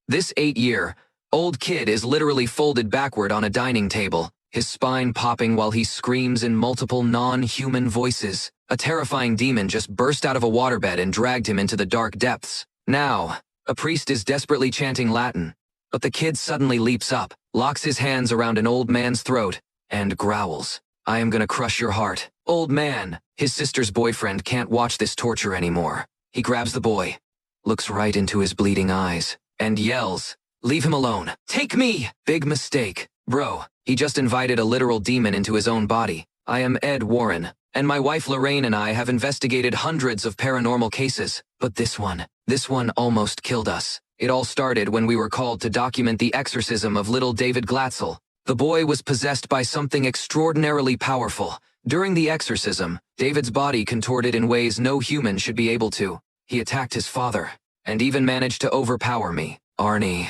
This 8-year-old kid is literally folded backward on a dining table, his spine popping while he screams in multiple non-human voices. A terrifying demon just burst out of a waterbed and dragged him into the dark depths. Now, a priest is desperately chanting Latin, but the kid suddenly leaps up, locks his hands around an old man's throat, and growls, "I am gonna crush your heart." Old man, his sister's boyfriend, can't watch this torture anymore. He grabs the boy, looks right into his bleeding eyes, and yells, "Leave him alone. Take me!" Big mistake. Bro, he just invited a literal demon into his own body. I am Ed Warren, and my wife Lorraine and I have investigated hundreds of paranormal cases, but this one almost killed us. It all started when we were called to document the exorcism of little David Glatzel. The boy was possessed by something extraordinarily powerful. During the exorcism, David's body contorted in ways no human should be able to. He attacked his father, and even managed to overpower me. Arnie,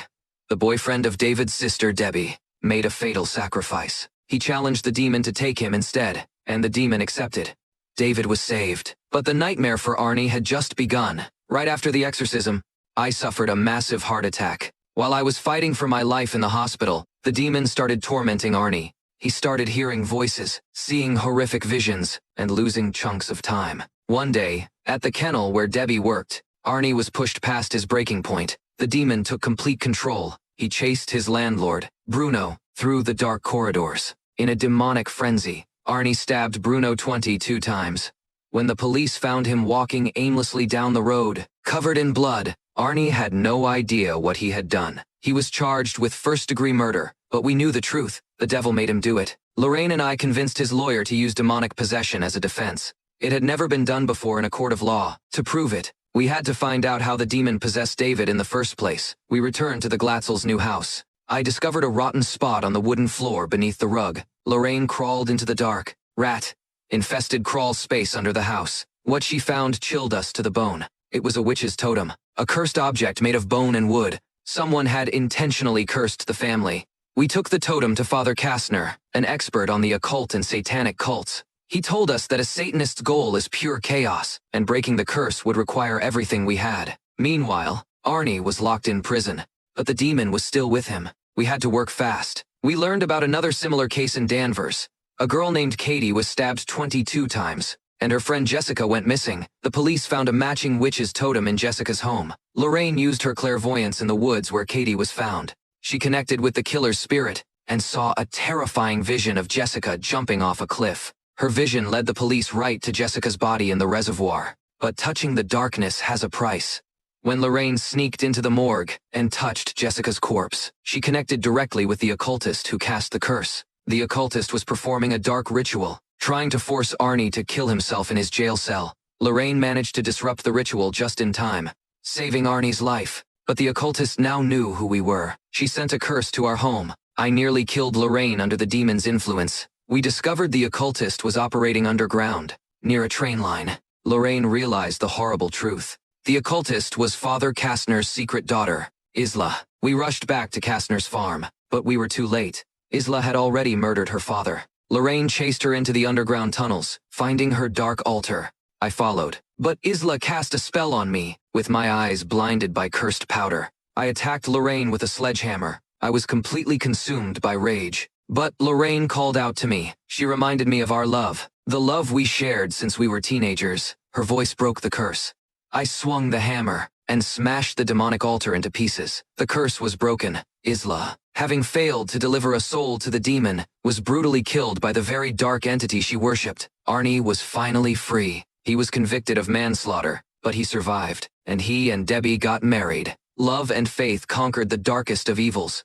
the boyfriend of David's sister Debbie, made a fatal sacrifice. He challenged the demon to take him instead, and the demon accepted. David was saved, but the nightmare for Arnie had just begun. Right after the exorcism, I suffered a massive heart attack. While I was fighting for my life in the hospital, the demon started tormenting Arnie. He started hearing voices, seeing horrific visions, and losing chunks of time. One day, at the kennel where Debbie worked, Arnie was pushed past his breaking point. The demon took complete control. He chased his landlord, Bruno, through the dark corridors. In a demonic frenzy, Arnie stabbed Bruno 22 times. When the police found him walking aimlessly down the road, covered in blood, Arnie had no idea what he had done. He was charged with first-degree murder, but we knew the truth. The devil made him do it. Lorraine and I convinced his lawyer to use demonic possession as a defense. It had never been done before in a court of law. To prove it, we had to find out how the demon possessed David in the first place. We returned to the Glatzels' new house. I discovered a rotten spot on the wooden floor beneath the rug. Lorraine crawled into the dark, rat-infested crawl space under the house. What she found chilled us to the bone. It was a witch's totem, a cursed object made of bone and wood. Someone had intentionally cursed the family. We took the totem to Father Kastner, an expert on the occult and satanic cults. He told us that a Satanist's goal is pure chaos, and breaking the curse would require everything we had. Meanwhile, Arnie was locked in prison, but the demon was still with him. We had to work fast. We learned about another similar case in Danvers. A girl named Katie was stabbed 22 times, and her friend Jessica went missing. The police found a matching witch's totem in Jessica's home. Lorraine used her clairvoyance in the woods where Katie was found. She connected with the killer's spirit, and saw a terrifying vision of Jessica jumping off a cliff. Her vision led the police right to Jessica's body in the reservoir. But touching the darkness has a price. When Lorraine sneaked into the morgue and touched Jessica's corpse, she connected directly with the occultist who cast the curse. The occultist was performing a dark ritual, trying to force Arnie to kill himself in his jail cell. Lorraine managed to disrupt the ritual just in time, saving Arnie's life. But the occultist now knew who we were. She sent a curse to our home. I nearly killed Lorraine under the demon's influence. We discovered the occultist was operating underground, near a train line. Lorraine realized the horrible truth. The occultist was Father Kastner's secret daughter, Isla. We rushed back to Kastner's farm, but we were too late. Isla had already murdered her father. Lorraine chased her into the underground tunnels, finding her dark altar. I followed, but Isla cast a spell on me, with my eyes blinded by cursed powder. I attacked Lorraine with a sledgehammer. I was completely consumed by rage. But Lorraine called out to me. She reminded me of our love, the love we shared since we were teenagers. Her voice broke the curse. I swung the hammer and smashed the demonic altar into pieces. The curse was broken. Isla, having failed to deliver a soul to the demon, was brutally killed by the very dark entity she worshipped. Arnie was finally free. He was convicted of manslaughter, but he survived, and he and Debbie got married. Love and faith conquered the darkest of evils.